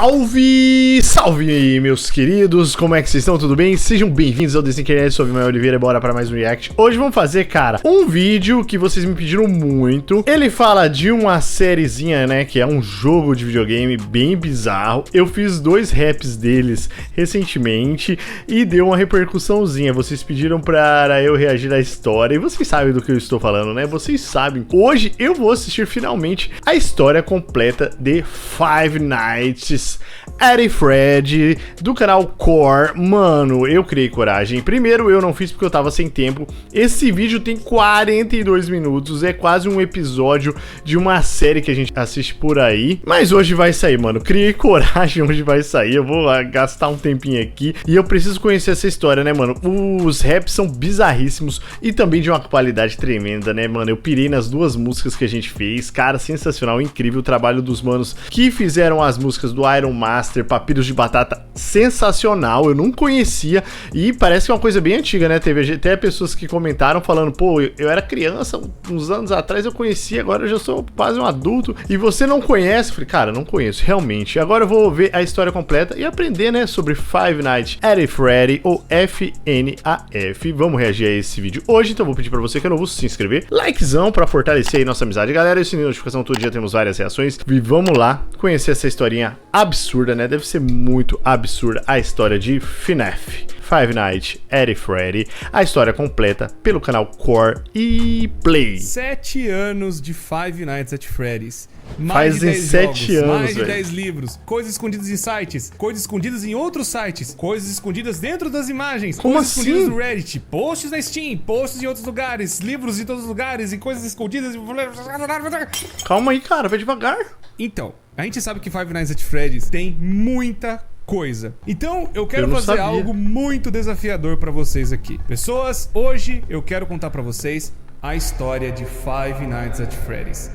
Salve! Salve, meus queridos! Como é que vocês estão? Tudo bem? Sejam bem-vindos ao Desinternet, sou o Vimael Oliveira e bora para mais um react. Hoje vamos fazer, cara, um vídeo que vocês me pediram muito. Ele fala de uma sériezinha, né, que é um jogo de videogame bem bizarro. Eu fiz 2 raps deles recentemente e deu uma repercussãozinha. Vocês pediram para eu reagir à história e vocês sabem do que eu estou falando, né? Vocês sabem. Hoje eu vou assistir finalmente a história completa de Five Nights at Freddy's do canal Core. Mano, eu criei coragem. Primeiro, eu não fiz porque eu tava sem tempo. Esse vídeo tem 42 minutos, é quase um episódio de uma série que a gente assiste por aí. Mas hoje vai sair, mano. Criei coragem, hoje vai sair. Eu vou gastar um tempinho aqui e eu preciso conhecer essa história, né, mano? Os raps são bizarríssimos e também de uma qualidade tremenda, né, mano? Eu pirei nas 2 músicas que a gente fez. Cara, sensacional, incrível o trabalho dos manos que fizeram as músicas do Iron Master, Papiros de Batata, sensacional, eu não conhecia e parece que é uma coisa bem antiga, né? Teve até pessoas que comentaram falando, pô, eu era criança uns anos atrás, eu conhecia, agora eu já sou quase um adulto e você não conhece? Eu falei, cara, não conheço, realmente. Agora eu vou ver a história completa e aprender, né, sobre Five Nights at Freddy's ou FNAF. Vamos reagir a esse vídeo hoje, então vou pedir pra você que é novo se inscrever, likezão pra fortalecer aí nossa amizade, galera, e sininho de notificação, todo dia temos várias reações e vamos lá conhecer essa historinha absurda, né? Deve ser muito absurda a história de FNAF, Five Nights at Freddy's, a história completa pelo canal Core e Play. 7 anos de Five Nights at Freddy's. Fazem 7 anos, mais de 10 livros, coisas escondidas em sites, coisas escondidas em outros sites, coisas escondidas dentro das imagens, como coisas assim? Escondidas no Reddit, posts na Steam, posts em outros lugares, livros em todos os lugares e coisas escondidas. Calma aí, cara, vai devagar. Então, a gente sabe que Five Nights at Freddy's tem muita coisa. Então, eu quero fazer algo muito desafiador pra vocês aqui. Pessoas, hoje eu quero contar pra vocês a história de Five Nights at Freddy's.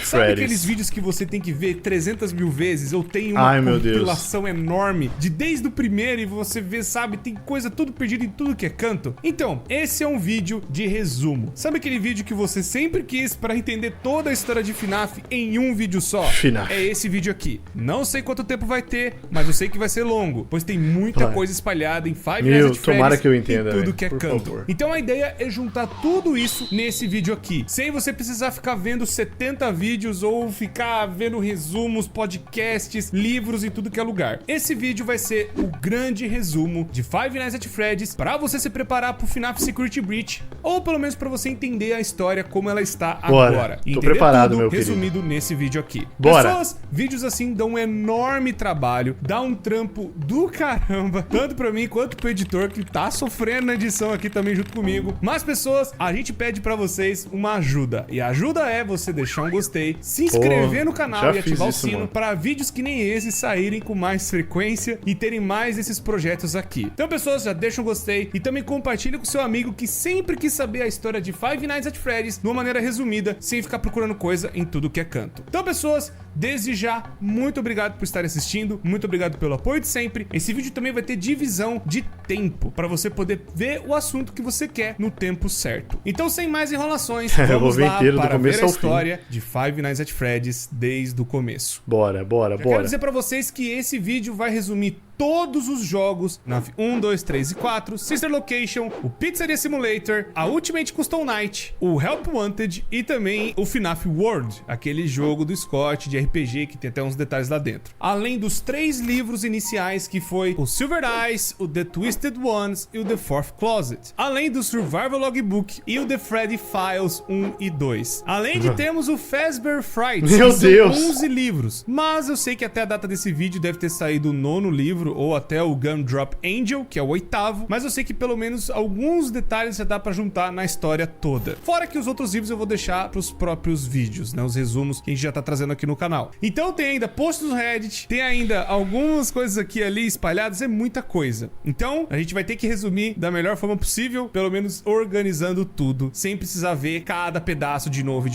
Sabe aqueles vídeos que você tem que ver 300 mil vezes? Eu tenho uma compilação enorme de desde o primeiro e você vê, sabe, tem coisa tudo perdida em tudo que é canto. Então, esse é um vídeo de resumo. Sabe aquele vídeo que você sempre quis pra entender toda a história de FNAF em um vídeo só? FNAF. É esse vídeo aqui. Não sei quanto tempo vai ter, mas eu sei que vai ser longo, pois tem muita coisa espalhada em Five Nights at Freddy's que eu entenda, e tudo que é canto. Então a ideia é juntar tudo isso nesse vídeo aqui, sem você precisar ficar vendo 70 vídeos ou ficar vendo resumos, podcasts, livros e tudo que é lugar. Esse vídeo vai ser o grande resumo de Five Nights at Freddy's para você se preparar pro FNAF Security Breach, ou pelo menos para você entender a história como ela está agora. Tô preparado, tudo meu resumido querido. Nesse vídeo aqui. Bora. Pessoas, vídeos assim dão um enorme trabalho, dá um trampo do caramba, tanto pra mim quanto pro editor que tá sofrendo na edição aqui também junto comigo. Mas pessoas, a gente pede pra vocês uma ajuda, e a ajuda é você deixar um gostei, se inscrever no canal e ativar o sino para vídeos que nem esses saírem com mais frequência e terem mais desses projetos aqui. Então pessoas, já deixa um gostei e também compartilha com seu amigo que sempre quis saber a história de Five Nights at Freddy's de uma maneira resumida, sem ficar procurando coisa em tudo que é canto. Então pessoas, desde já, muito obrigado por estar assistindo, muito obrigado pelo apoio de sempre. Esse vídeo também vai ter divisão de tempo, para você poder ver o assunto que você quer no tempo certo. Então sem mais enrolações, vamos lá para ver a história de Five Nights at Freddy's desde o começo. Bora. Quero dizer pra vocês que esse vídeo vai resumir todos os jogos, FNAF 1, 2, 3 e 4, Sister Location, o Pizzeria Simulator, a Ultimate Custom Night, o Help Wanted e também o FNAF World, aquele jogo do Scott de RPG que tem até uns detalhes lá dentro. Além dos 3 livros iniciais que foi o Silver Eyes, o The Twisted Ones e o The Fourth Closet. Além do Survival Logbook e o The Freddy Files 1 e 2. Além de termos o Fazbear Frights, meu Deus, 11 livros. Mas eu sei que até a data desse vídeo deve ter saído o 9º livro ou até o Gumdrop Angel, que é o 8º, mas eu sei que pelo menos alguns detalhes já dá pra juntar na história toda. Fora que os outros livros eu vou deixar pros próprios vídeos, né, os resumos que a gente já tá trazendo aqui no canal. Então tem ainda posts no Reddit, tem ainda algumas coisas aqui e ali espalhadas, é muita coisa. Então a gente vai ter que resumir da melhor forma possível, pelo menos organizando tudo, sem precisar ver cada pedaço de novo.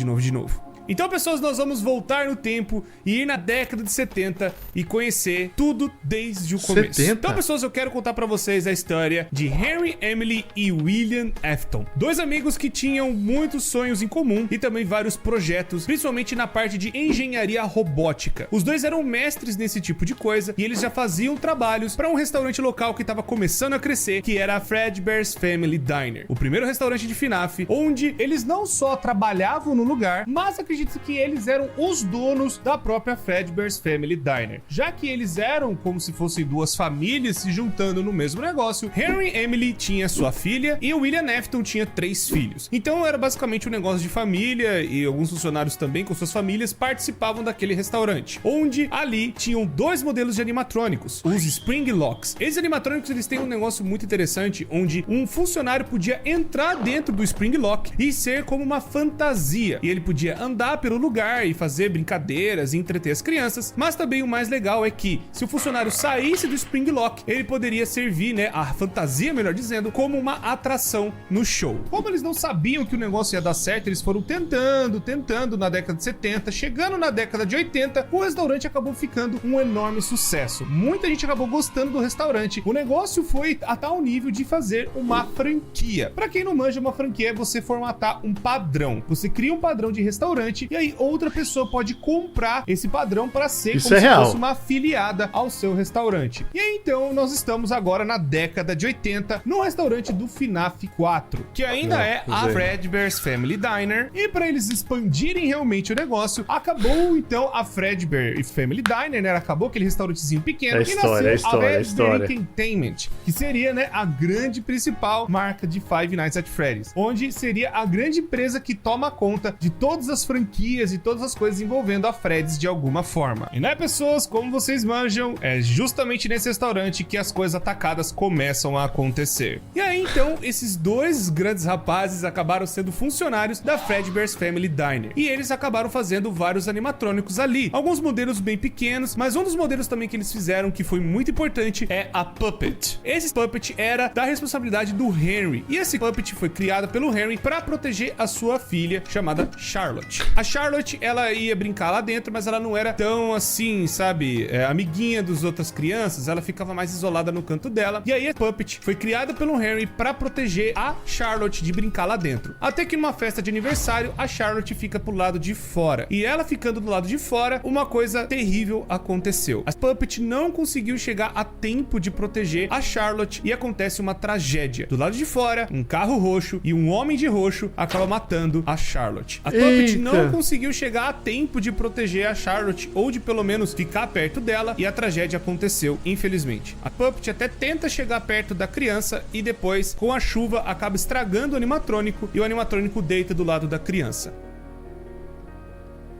Então, pessoas, nós vamos voltar no tempo e ir na década de 70 e conhecer tudo desde o começo. 70? Então, pessoas, eu quero contar pra vocês a história de Henry, Emily e William Afton. Dois amigos que tinham muitos sonhos em comum e também vários projetos, principalmente na parte de engenharia robótica. Os dois eram mestres nesse tipo de coisa e eles já faziam trabalhos para um restaurante local que estava começando a crescer, que era a Fredbear's Family Diner, o primeiro restaurante de FNAF, onde eles não só trabalhavam no lugar, mas acredito que eles eram os donos da própria Fredbear's Family Diner, já que eles eram como se fossem duas famílias se juntando no mesmo negócio. Henry Emily tinha sua filha e o William Afton tinha 3 filhos. Então era basicamente um negócio de família e alguns funcionários também com suas famílias participavam daquele restaurante, onde ali tinham 2 modelos de animatrônicos, os Spring Locks. Esses animatrônicos, eles têm um negócio muito interessante, onde um funcionário podia entrar dentro do Spring Lock e ser como uma fantasia, e ele podia andar pelo lugar e fazer brincadeiras e entreter as crianças, mas também o mais legal é que se o funcionário saísse do Spring Lock, ele poderia servir, né, a fantasia, melhor dizendo, como uma atração no show. Como eles não sabiam que o negócio ia dar certo, eles foram tentando na década de 70, chegando na década de 80, o restaurante acabou ficando um enorme sucesso. Muita gente acabou gostando do restaurante. O negócio foi a tal nível de fazer uma franquia. Pra quem não manja, uma franquia é você formatar um padrão. Você cria um padrão de restaurante e aí outra pessoa pode comprar esse padrão para ser Isso como é se real. fosse uma afiliada ao seu restaurante. E aí então nós estamos agora na década de 80 no restaurante do FNAF 4, que ainda é a Fredbear's Family Diner. E para eles expandirem realmente o negócio, acabou então a Fredbear's Family Diner, né? Acabou aquele restaurantezinho pequeno e nasceu a Fredbear Entertainment, que seria, né, a grande principal marca de Five Nights at Freddy's, onde seria a grande empresa que toma conta de todas as franquias e todas as coisas envolvendo a Freddy's de alguma forma. E né, pessoas, como vocês manjam, é justamente nesse restaurante que as coisas atacadas começam a acontecer. E aí então, esses dois grandes rapazes acabaram sendo funcionários da Fredbear's Family Diner, e eles acabaram fazendo vários animatrônicos ali, alguns modelos bem pequenos, mas um dos modelos também que eles fizeram que foi muito importante é a Puppet. Esse Puppet era da responsabilidade do Henry, e esse Puppet foi criado pelo Henry para proteger a sua filha, chamada Charlotte. A Charlotte, ela ia brincar lá dentro, mas ela não era tão assim, sabe, amiguinha das outras crianças, ela ficava mais isolada no canto dela, e aí a Puppet foi criada pelo Henry para proteger a Charlotte de brincar lá dentro. Até que numa festa de aniversário, a Charlotte fica pro lado de fora, e ela ficando do lado de fora, uma coisa terrível aconteceu. A Puppet não conseguiu chegar a tempo de proteger a Charlotte e acontece uma tragédia. Do lado de fora, um carro roxo e um homem de roxo acaba matando a Charlotte. A Puppet não conseguiu chegar a tempo de proteger a Charlotte, ou de pelo menos ficar perto dela, e a tragédia aconteceu, infelizmente. A Puppet até tenta chegar perto da criança e depois, com a chuva, acaba estragando o animatrônico e o animatrônico deita do lado da criança.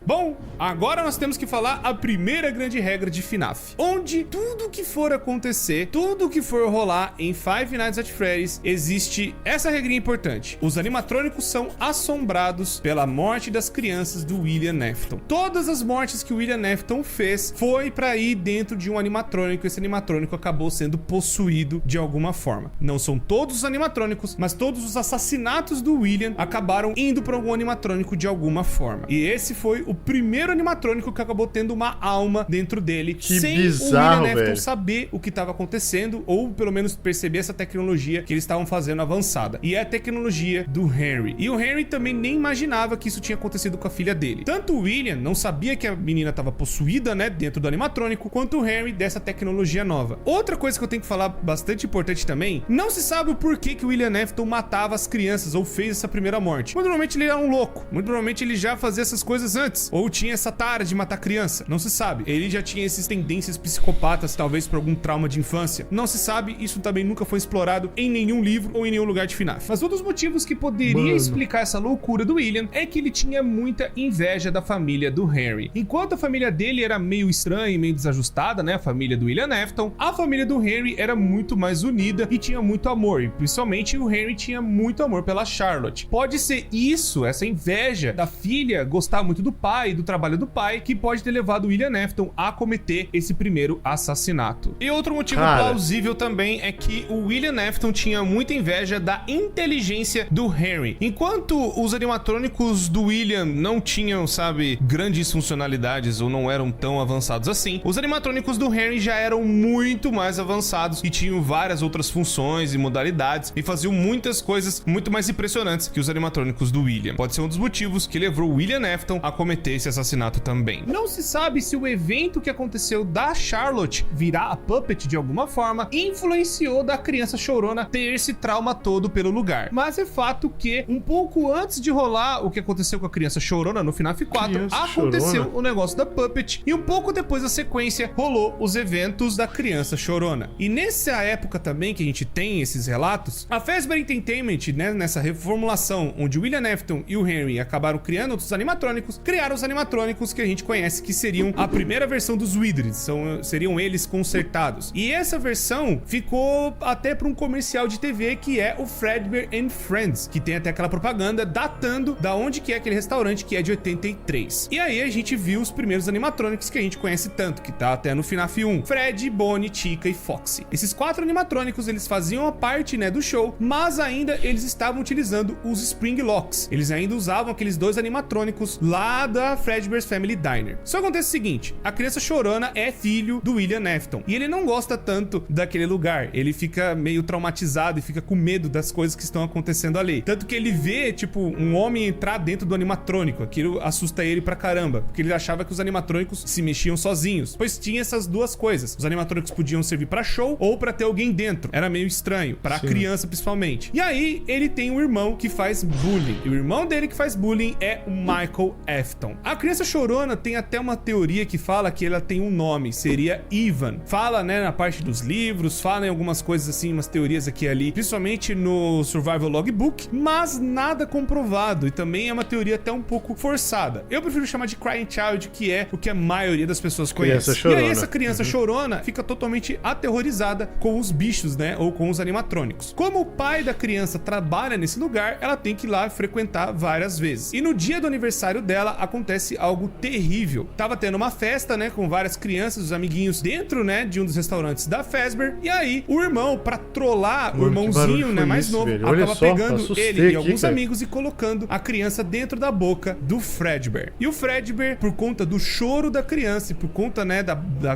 Bom, agora nós temos que falar a primeira grande regra de FNAF, onde tudo que for acontecer, tudo que for rolar em Five Nights at Freddy's, existe essa regrinha importante: os animatrônicos são assombrados pela morte das crianças do William Afton. Todas as mortes que o William Afton fez foi pra ir dentro de um animatrônico, e esse animatrônico acabou sendo possuído de alguma forma. Não são todos os animatrônicos, mas todos os assassinatos do William acabaram indo pra algum animatrônico de alguma forma. E esse foi o primeiro animatrônico que acabou tendo uma alma dentro dele, que sem bizarro, o William Afton velho, saber o que estava acontecendo, ou pelo menos perceber essa tecnologia que eles estavam fazendo avançada. E é a tecnologia do Henry. E o Henry também nem imaginava que isso tinha acontecido com a filha dele. Tanto o William não sabia que a menina estava possuída, né, dentro do animatrônico, quanto o Henry dessa tecnologia nova. Outra coisa que eu tenho que falar bastante importante também, não se sabe o porquê que o William Afton matava as crianças ou fez essa primeira morte. Muito provavelmente ele era um louco. Muito provavelmente ele já fazia essas coisas antes, ou tinha essa tara de matar criança, não se sabe. Ele já tinha essas tendências psicopatas, talvez por algum trauma de infância, não se sabe. Isso também nunca foi explorado em nenhum livro ou em nenhum lugar de FNAF. Mas um dos motivos que poderia explicar essa loucura do William é que ele tinha muita inveja da família do Henry. Enquanto a família dele era meio estranha e meio desajustada, né, a família do William Afton, a família do Henry era muito mais unida e tinha muito amor, e principalmente o Henry tinha muito amor pela Charlotte. Pode ser isso, essa inveja da filha gostar muito do pai, pai, do trabalho do pai, que pode ter levado o William Afton a cometer esse primeiro assassinato. E outro motivo plausível também é que o William Afton tinha muita inveja da inteligência do Henry. Enquanto os animatrônicos do William não tinham, sabe, grandes funcionalidades ou não eram tão avançados assim, os animatrônicos do Henry já eram muito mais avançados e tinham várias outras funções e modalidades e faziam muitas coisas muito mais impressionantes que os animatrônicos do William. Pode ser um dos motivos que levou o William Afton a cometer esse assassinato também. Não se sabe se o evento que aconteceu da Charlotte virar a Puppet de alguma forma influenciou da criança chorona ter esse trauma todo pelo lugar. Mas é fato que um pouco antes de rolar o que aconteceu com a criança chorona no FNAF 4, aconteceu o negócio da Puppet e um pouco depois da sequência rolou os eventos da criança chorona. E nessa época também que a gente tem esses relatos, a Fazbear Entertainment, né, nessa reformulação onde o William Afton e o Henry acabaram criando outros animatrônicos, criaram os animatrônicos que a gente conhece que seriam a primeira versão dos Wizards, seriam eles consertados. E essa versão ficou até para um comercial de TV que é o Fazbear and Friends, que tem até aquela propaganda datando da onde que é aquele restaurante, que é de 83. E aí a gente viu os primeiros animatrônicos que a gente conhece tanto, que tá até no FNAF 1, Fred, Bonnie, Chica e Foxy. Esses 4 animatrônicos, eles faziam a parte, né, do show, mas ainda eles estavam utilizando os Spring Locks. Eles ainda usavam aqueles 2 animatrônicos lá da Fazbear's Family Diner. Só acontece o seguinte, a criança chorona é filho do William Afton e ele não gosta tanto daquele lugar. Ele fica meio traumatizado e fica com medo das coisas que estão acontecendo ali. Tanto que ele vê, tipo, um homem entrar dentro do animatrônico. Aquilo assusta ele pra caramba, porque ele achava que os animatrônicos se mexiam sozinhos, pois tinha essas duas coisas. Os animatrônicos podiam servir pra show ou pra ter alguém dentro. Era meio estranho, pra criança principalmente. E aí, ele tem um irmão que faz bullying. E o irmão dele que faz bullying é o Michael Afton. A criança chorona tem até uma teoria que fala que ela tem um nome, seria Ivan. Fala, né, na parte dos livros, fala em algumas coisas assim, umas teorias aqui e ali, principalmente no Survival Logbook, mas nada comprovado. E também é uma teoria até um pouco forçada. Eu prefiro chamar de Crying Child, que é o que a maioria das pessoas conhece. E aí essa criança chorona fica totalmente aterrorizada com os bichos, né, ou com os animatrônicos. Como o pai da criança trabalha nesse lugar, ela tem que ir lá frequentar várias vezes. E no dia do aniversário dela acontece algo terrível. Tava tendo uma festa, né, com várias crianças, os amiguinhos dentro, né, de um dos restaurantes da Fazbear. E aí o irmão, pra trollar o irmãozinho, né, mais novo, acaba pegando ele e alguns amigos e colocando a criança dentro da boca do Fredbear. E o Fredbear, por conta do choro da criança e por conta, né,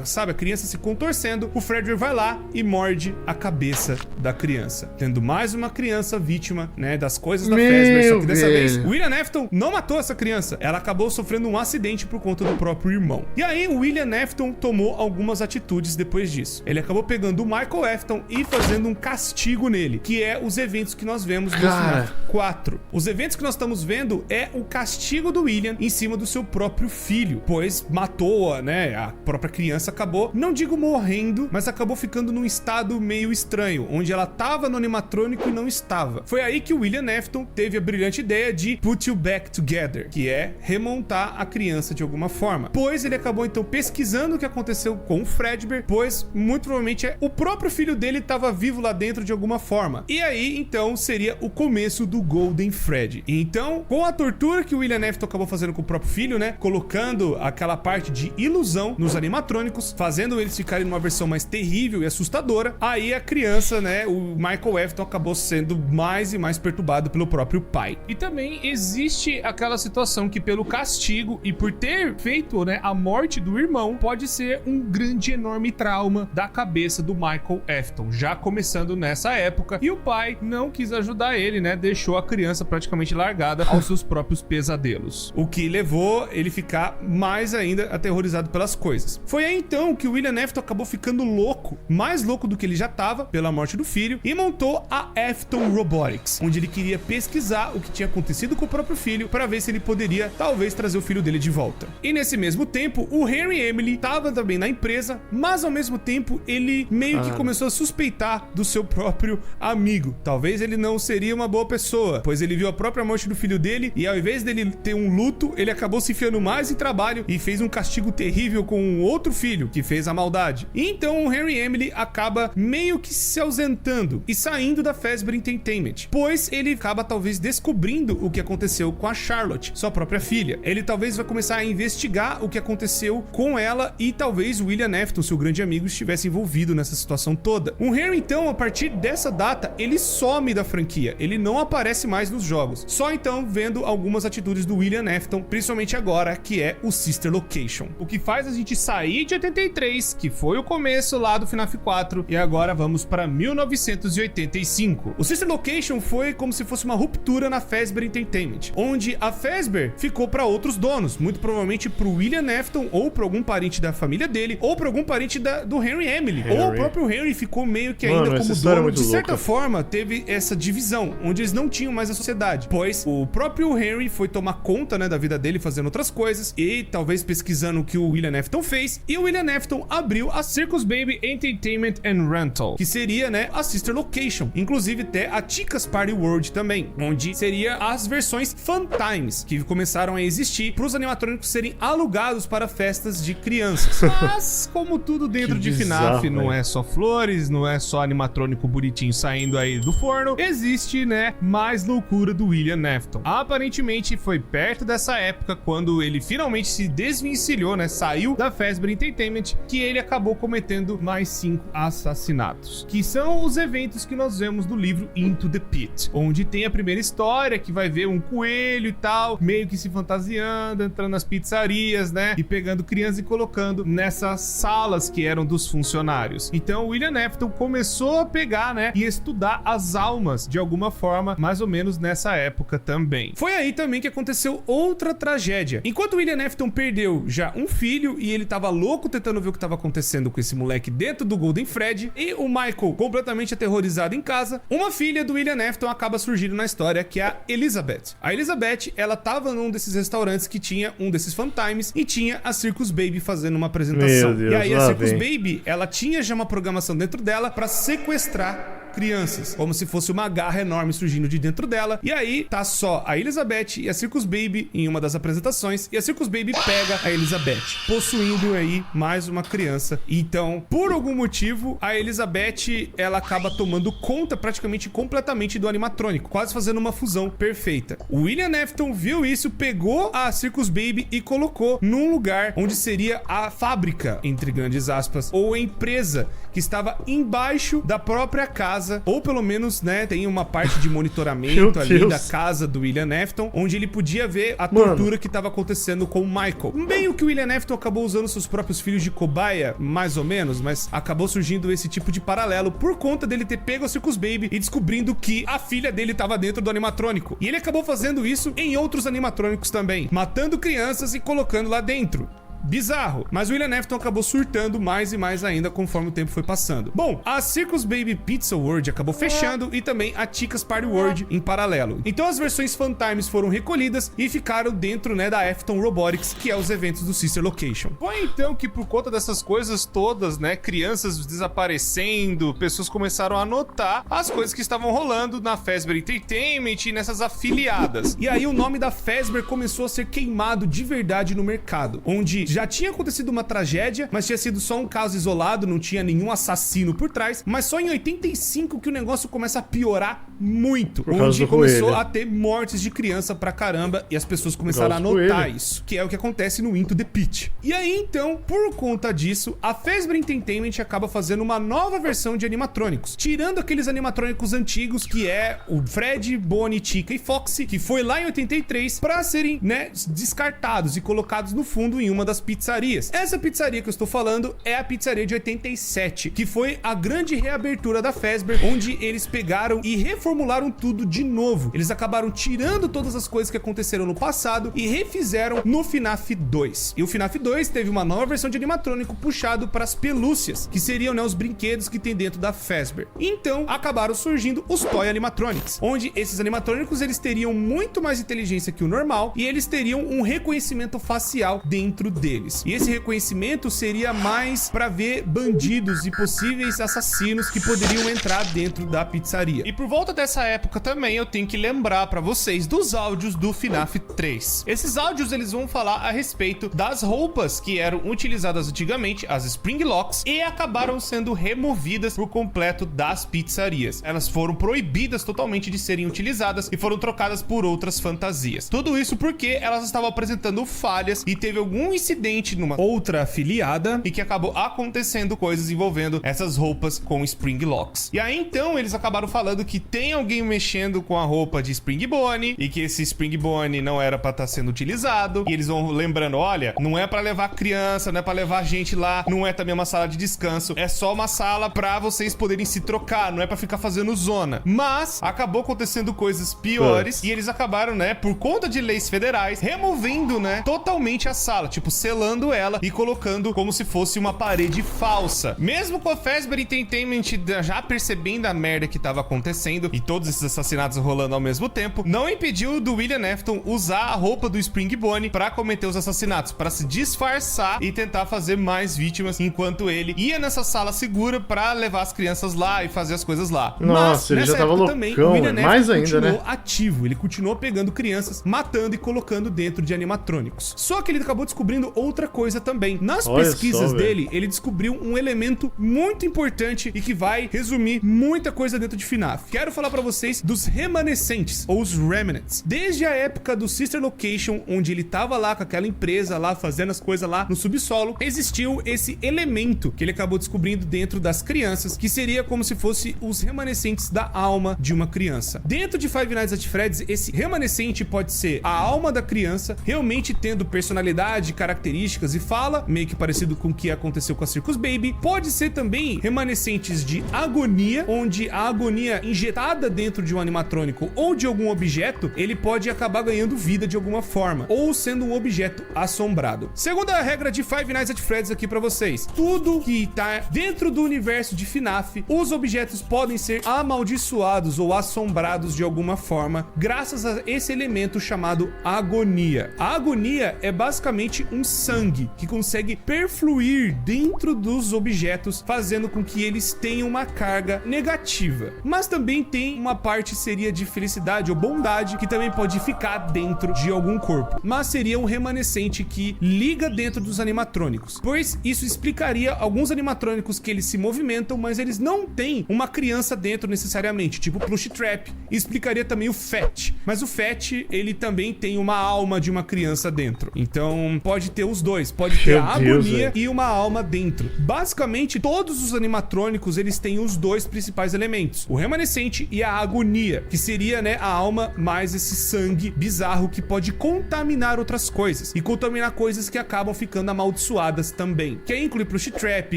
sabe, a criança se contorcendo, o Fredbear vai lá e morde a cabeça da criança, tendo mais uma criança vítima, né, das coisas da Fazbear. Só que dessa vez, o William Afton não matou essa criança. Ela acabou sofrendo um acidente por conta do próprio irmão. E aí, o William Afton tomou algumas atitudes depois disso. Ele acabou pegando o Michael Afton e fazendo um castigo nele, que é os eventos que nós vemos no FNAF 4. Os eventos que nós estamos vendo é o castigo do William em cima do seu próprio filho, pois matou, né, a própria criança acabou, não digo morrendo, mas acabou ficando num estado meio estranho, onde ela tava no animatrônico e não estava. Foi aí que o William Afton teve a brilhante ideia de put you back together, que é remontar a criança de alguma forma, pois ele acabou então pesquisando o que aconteceu com o Fredbear, pois muito provavelmente o próprio filho dele estava vivo lá dentro de alguma forma. E aí então seria o começo do Golden Freddy. E então, com a tortura que o William Afton acabou fazendo com o próprio filho, né, colocando aquela parte de ilusão nos animatrônicos, fazendo eles ficarem numa versão mais terrível e assustadora, aí a criança, né, o Michael Afton acabou sendo mais e mais perturbado pelo próprio pai. E também existe aquela situação que pelo castigo e por ter feito, né, a morte do irmão, pode ser um grande, enorme trauma da cabeça do Michael Afton, já começando nessa época, e o pai não quis ajudar ele, né, deixou a criança praticamente largada aos seus próprios pesadelos, o que levou ele ficar mais ainda aterrorizado pelas coisas. Foi aí então que o William Afton acabou ficando louco, mais louco do que ele já estava pela morte do filho, e montou a Afton Robotics, onde ele queria pesquisar o que tinha acontecido com o próprio filho para ver se ele poderia talvez trazer o filho dele de volta. E nesse mesmo tempo, o Henry Emily estava também na empresa, mas ao mesmo tempo ele meio que começou a suspeitar do seu próprio amigo. Talvez ele não seria uma boa pessoa, pois ele viu a própria morte do filho dele e ao invés dele ter um luto, ele acabou se enfiando mais em trabalho e fez um castigo terrível com um outro filho que fez a maldade. E então o Henry Emily acaba meio que se ausentando e saindo da Fazbear Entertainment, pois ele acaba talvez descobrindo o que aconteceu com a Charlotte, sua própria filha. ele talvez vai começar a investigar o que aconteceu com ela e talvez o William Afton, seu grande amigo, estivesse envolvido nessa situação toda. O Henry, então, a partir dessa data, ele some da franquia, ele não aparece mais nos jogos, só então vendo algumas atitudes do William Afton, principalmente agora, que é o Sister Location. O que faz a gente sair de 83, que foi o começo lá do FNAF 4, e agora vamos para 1985. O Sister Location foi como se fosse uma ruptura na Fazbear Entertainment, onde a Fazbear ficou para outros donos, muito provavelmente pro William Afton, ou para algum parente da família dele, ou para algum parente do Henry Emily, ou o próprio Henry ficou meio que ainda como dono. De certa forma, teve essa divisão, onde eles não tinham mais a sociedade, pois o próprio Henry foi tomar conta, né, da vida dele, fazendo outras coisas, e talvez pesquisando o que o William Afton fez, e o William Afton abriu a Circus Baby Entertainment and Rental, que seria, né, a Sister Location, inclusive até a Chica's Party World também, onde seria as versões Fun Times, que começaram a existir para os animatrônicos serem alugados para festas de crianças. Mas, como tudo dentro de FNAF, não é só flores, não é só animatrônico bonitinho saindo aí do forno, existe, né, mais loucura do William Afton. Aparentemente, foi perto dessa época, quando ele finalmente se desvencilhou, né, saiu da Fazbear Entertainment, que ele acabou cometendo mais 5 assassinatos, que são os eventos que nós vemos no livro Into the Pit, onde tem a primeira história, que vai ver um coelho e tal, meio que se fantasiando, entrando nas pizzarias, né, e pegando crianças e colocando nessas salas que eram dos funcionários. Então o William Afton começou a pegar, né, e estudar as almas de alguma forma, mais ou menos nessa época também. Foi aí também que aconteceu outra tragédia. Enquanto o William Afton perdeu já um filho e ele tava louco tentando ver o que tava acontecendo com esse moleque dentro do Golden Freddy, e o Michael completamente aterrorizado em casa, uma filha do William Afton acaba surgindo na história, que é a Elizabeth. A Elizabeth, ela tava num desses restaurantes que tinha um desses Fun Times e tinha a Circus Baby fazendo uma apresentação. Meu Deus, e aí a Circus Baby, ela tinha já uma programação dentro dela pra sequestrar crianças, como se fosse uma garra enorme surgindo de dentro dela. E aí tá só a Elizabeth e a Circus Baby em uma das apresentações, e a Circus Baby pega a Elizabeth, possuindo aí mais uma criança. Então, por algum motivo, a Elizabeth, ela acaba tomando conta praticamente completamente do animatrônico, quase fazendo uma fusão perfeita. O William Afton viu isso, pegou a Circus Baby e colocou num lugar onde seria a fábrica, entre grandes aspas, ou a empresa que estava embaixo da própria casa, ou pelo menos, né, tem uma parte de monitoramento ali da casa do William Afton, onde ele podia ver a tortura que estava acontecendo com o Michael. Meio que o William Afton acabou usando seus próprios filhos de cobaia, mais ou menos, mas acabou surgindo esse tipo de paralelo por conta dele ter pego a Circus Baby e descobrindo que a filha dele estava dentro do animatrônico. E ele acabou fazendo isso em outros animatrônicos também, matando crianças e colocando lá dentro. Bizarro, mas o William Afton acabou surtando mais e mais ainda conforme o tempo foi passando. Bom, a Circus Baby Pizza World acabou fechando e também a Chica's Party World em paralelo. Então as versões Fun Times foram recolhidas e ficaram dentro, né, da Afton Robotics, que é os eventos do Sister Location. Foi então que, por conta dessas coisas todas, né, crianças desaparecendo, pessoas começaram a notar as coisas que estavam rolando na Fazbear Entertainment e nessas afiliadas. E aí o nome da Fazbear começou a ser queimado de verdade no mercado, onde já tinha acontecido uma tragédia, mas tinha sido só um caso isolado, não tinha nenhum assassino por trás, mas só em 85 que o negócio começa a piorar muito, onde começou a ter mortes de criança pra caramba e as pessoas começaram a notar isso, que é o que acontece no Into the Pit. E aí então, por conta disso, a Fazbear Entertainment acaba fazendo uma nova versão de animatrônicos, tirando aqueles animatrônicos antigos que é o Fred, Bonnie, Chica e Foxy, que foi lá em 83, pra serem, né, descartados e colocados no fundo em uma das pizzarias. Essa pizzaria que eu estou falando é a pizzaria de 87, que foi a grande reabertura da Fazbear, onde eles pegaram e reformularam tudo de novo. Eles acabaram tirando todas as coisas que aconteceram no passado e refizeram no FNAF 2. E o FNAF 2 teve uma nova versão de animatrônico puxado para as pelúcias, que seriam, né, os brinquedos que tem dentro da Fazbear. Então, acabaram surgindo os Toy Animatronics, onde esses animatrônicos, eles teriam muito mais inteligência que o normal e eles teriam um reconhecimento facial dentro deles. E esse reconhecimento seria mais pra ver bandidos e possíveis assassinos que poderiam entrar dentro da pizzaria. E por volta dessa época também eu tenho que lembrar pra vocês dos áudios do FNAF 3. Esses áudios eles vão falar a respeito das roupas que eram utilizadas antigamente, as Spring Locks, e acabaram sendo removidas por completo das pizzarias. Elas foram proibidas totalmente de serem utilizadas e foram trocadas por outras fantasias. Tudo isso porque elas estavam apresentando falhas e teve algum incidente numa outra afiliada e que acabou acontecendo coisas envolvendo essas roupas com Spring Locks. E aí então eles acabaram falando que tem alguém mexendo com a roupa de Spring Bonnie e que esse Spring Bonnie não era pra estar sendo utilizado. E eles vão lembrando, olha, não é pra levar criança, não é pra levar gente lá, não é também uma sala de descanso, é só uma sala pra vocês poderem se trocar, não é pra ficar fazendo zona. Mas acabou acontecendo coisas piores e eles acabaram, né, por conta de leis federais, removendo, né, totalmente a sala, tipo, selando ela e colocando como se fosse uma parede falsa. Mesmo com a Fazbear Entertainment já percebendo a merda que tava acontecendo e todos esses assassinatos rolando ao mesmo tempo, não impediu do William Afton usar a roupa do Spring Bonnie pra cometer os assassinatos, pra se disfarçar e tentar fazer mais vítimas, enquanto ele ia nessa sala segura pra levar as crianças lá e fazer as coisas lá. Nossa, ele já tava loucão, também, o William mais ainda, continuou ativo, ele continuou pegando crianças, matando e colocando dentro de animatrônicos. Só que ele acabou descobrindo outra coisa também. Nas pesquisas dele, ele descobriu um elemento muito importante e que vai resumir muita coisa dentro de FNAF. Quero falar pra vocês dos remanescentes, ou os remnants. Desde a época do Sister Location, onde ele tava lá com aquela empresa lá, fazendo as coisas lá no subsolo, existiu esse elemento que ele acabou descobrindo dentro das crianças, que seria como se fosse os remanescentes da alma de uma criança. Dentro de Five Nights at Freddy's, esse remanescente pode ser a alma da criança, realmente tendo personalidade, características e fala, meio que parecido com o que aconteceu com a Circus Baby. Pode ser também remanescentes de agonia, onde a agonia injetada dentro de um animatrônico ou de algum objeto, ele pode acabar ganhando vida de alguma forma, ou sendo um objeto assombrado. Segunda regra de Five Nights at Freddy's aqui pra vocês: tudo que tá dentro do universo de FNAF, os objetos podem ser amaldiçoados ou assombrados de alguma forma, graças a esse elemento chamado agonia. A agonia é basicamente um sangue que consegue perfluir dentro dos objetos, fazendo com que eles tenham uma carga negativa. Mas também tem uma parte seria de felicidade ou bondade que também pode ficar dentro de algum corpo, mas seria um remanescente que liga dentro dos animatrônicos, pois isso explicaria alguns animatrônicos que eles se movimentam, mas eles não têm uma criança dentro necessariamente, tipo Plush Trap. E explicaria também o Fat, mas o Fat, ele também tem uma alma de uma criança dentro, então pode ter os dois, pode ter a agonia e uma alma dentro. Basicamente todos os animatrônicos eles têm os dois principais elementos, o remanescente e a agonia, que seria, né, a alma mais esse sangue bizarro que pode contaminar outras coisas e contaminar coisas que acabam ficando amaldiçoadas também, que inclui Plush Trap,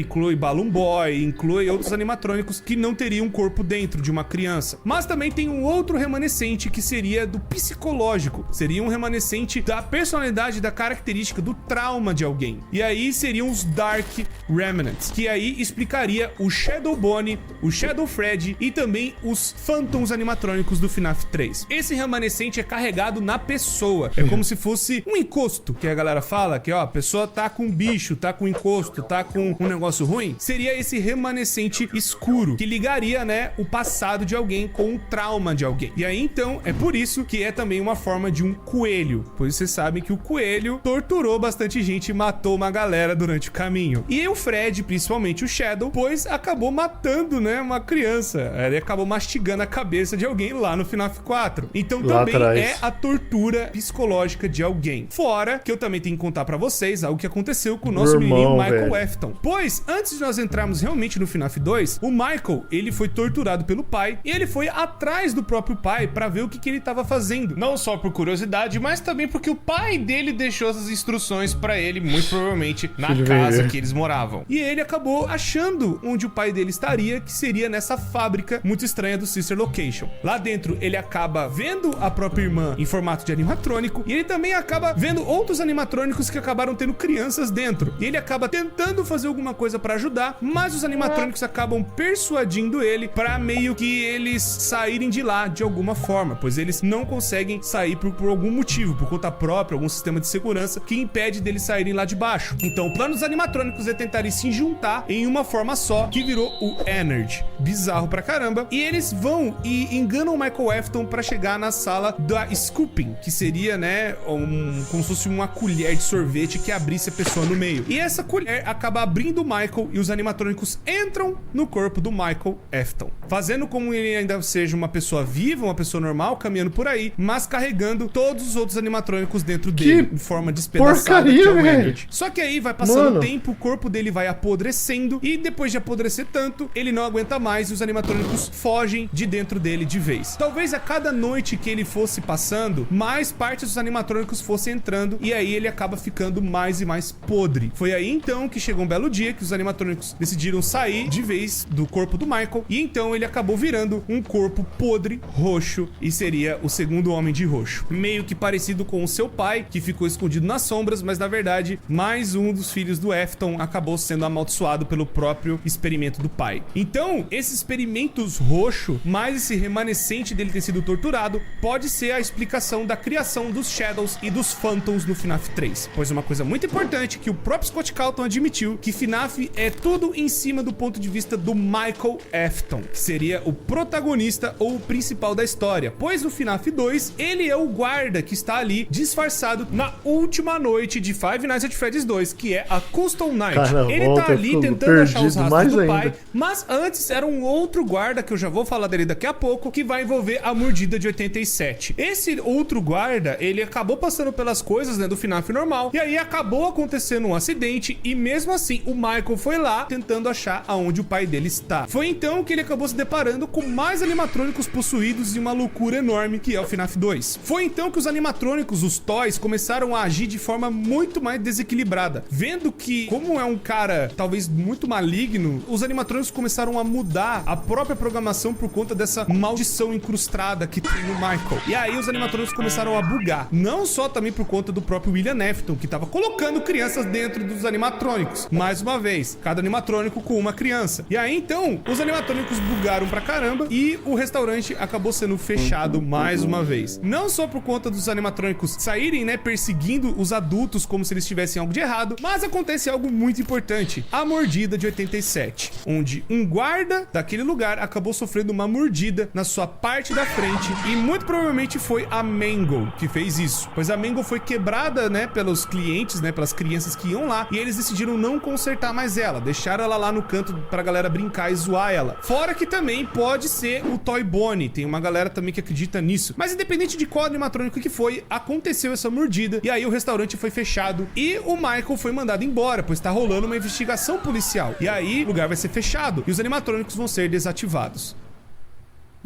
inclui Balloon Boy, inclui outros animatrônicos que não teriam um corpo dentro de uma criança. Mas também tem um outro remanescente que seria do psicológico, seria um remanescente da personalidade, da característica, do trauma de alguém. E aí seriam os Dark Remnants, que aí explicaria o Shadow Bonnie, o Shadow Freddy e também os Phantoms animatrônicos do FNAF 3. Esse remanescente é carregado na pessoa, é como se fosse um encosto, que a galera fala que, ó, a pessoa tá com bicho, tá com encosto, tá com um negócio ruim. Seria esse remanescente escuro, que ligaria, né, o passado de alguém com o trauma de alguém. E aí, então, é por isso que é também uma forma de um coelho, pois vocês sabem que o coelho torturou bastante gente e matou uma galera durante o caminho. E o Fred, principalmente o Shadow, pois acabou matando, né, uma criança. Ele acabou mastigando a cabeça de alguém lá no FNAF 4. Então lá também atrás é a tortura psicológica de alguém. Fora que eu também tenho que contar pra vocês algo que aconteceu com o nosso menino Michael Afton. Pois, antes de nós entrarmos realmente no FNAF 2, o Michael, ele foi torturado pelo pai e ele foi atrás do próprio pai pra ver o que ele tava fazendo. Não só por curiosidade, mas também porque o pai dele deixou essas instruções pra ele, muito provavelmente na casa que eles moravam. E ele acabou achando onde o pai dele estaria, que seria nessa fábrica muito estranha do Sister Location. Lá dentro, ele acaba vendo a própria irmã em formato de animatrônico e ele também acaba vendo outros animatrônicos que acabaram tendo crianças dentro. E ele acaba tentando fazer alguma coisa pra ajudar, mas os animatrônicos acabam persuadindo ele pra meio que eles saírem de lá de alguma forma, pois eles não conseguem sair por algum motivo, por conta própria, algum sistema de segurança que impede impede deles saírem lá de baixo. Então o plano dos animatrônicos é tentarem se juntar em uma forma só, que virou o Energy. Bizarro pra caramba. E eles vão e enganam o Michael Afton pra chegar na sala da Scooping, que seria, né, como se fosse uma colher de sorvete que abrisse a pessoa no meio. E essa colher acaba abrindo o Michael e os animatrônicos entram no corpo do Michael Afton, fazendo como ele ainda seja uma pessoa viva, uma pessoa normal, caminhando por aí, mas carregando todos os outros animatrônicos dentro dele, em forma despedaçada, porcaria, que é o velho. Energy. Só que aí vai passando o tempo, o corpo dele vai apodrecendo e depois de apodrecer tanto, ele não aguenta mais e os animatrônicos fogem de dentro dele de vez. Talvez a cada noite que ele fosse passando, mais partes dos animatrônicos fossem entrando e aí ele acaba ficando mais e mais podre. Foi aí então que chegou um belo dia que os animatrônicos decidiram sair de vez do corpo do Michael e então ele acabou virando um corpo podre, roxo, e seria o segundo Homem de Roxo. Meio que parecido com o seu pai, que ficou escondido nas sombras, mas na verdade, mais um dos filhos do Afton acabou sendo amaldiçoado pelo próprio experimento do pai. Então, esses experimentos roxo, mais esse remanescente dele ter sido torturado, pode ser a explicação da criação dos Shadows e dos Phantoms no FNAF 3. Pois uma coisa muito importante que o próprio Scott Calton admitiu, que FNAF é tudo em cima do ponto de vista do Michael Afton, que seria o protagonista ou o principal da história, pois no FNAF 2, ele é o guarda que está ali disfarçado na última noite de Five Nights at Freddy's 2, que é a Custom Night. Cara, ele tá ali tentando achar os rastros do pai, ainda. mas antes era um outro guarda, que eu já vou falar dele daqui a pouco, que vai envolver a mordida de 87. Esse outro guarda, ele acabou passando pelas coisas, né, do FNAF normal, e aí acabou acontecendo um acidente, e mesmo assim, o Michael foi lá tentando achar aonde o pai dele está. Foi então que ele acabou se deparando com mais animatrônicos possuídos e uma loucura enorme, que é o FNAF 2. Foi então que os animatrônicos, os toys, começaram a agir de forma muito mais desequilibrada. Vendo que, como é um cara talvez muito maligno, os animatrônicos começaram a mudar a própria programação por conta dessa maldição incrustada que tem no Michael. E aí os animatrônicos começaram a bugar. Não só também por conta do próprio William Afton, que tava colocando crianças dentro dos animatrônicos. Mais uma vez, cada animatrônico com uma criança. E aí então, os animatrônicos bugaram pra caramba e o restaurante acabou sendo fechado mais uma vez. Não só por conta dos animatrônicos saírem, né, perseguindo os adultos como se eles tivessem algo de errado, mas acontece algo muito importante: a mordida de 87, onde um guarda daquele lugar acabou sofrendo uma mordida na sua parte da frente e muito provavelmente foi a Mangle que fez isso, pois a Mangle foi quebrada, né, pelos clientes, né, pelas crianças que iam lá, e eles decidiram não consertar mais ela, deixaram ela lá no canto pra galera brincar e zoar ela. Fora que também pode ser o Toy Bonnie, tem uma galera também que acredita nisso. Mas independente de qual animatrônico que foi, aconteceu essa mordida e aí o restaurante foi fechado e o Michael foi mandado embora, pois tá rolando uma investigação policial. E aí o lugar vai ser fechado e os animatrônicos vão ser desativados.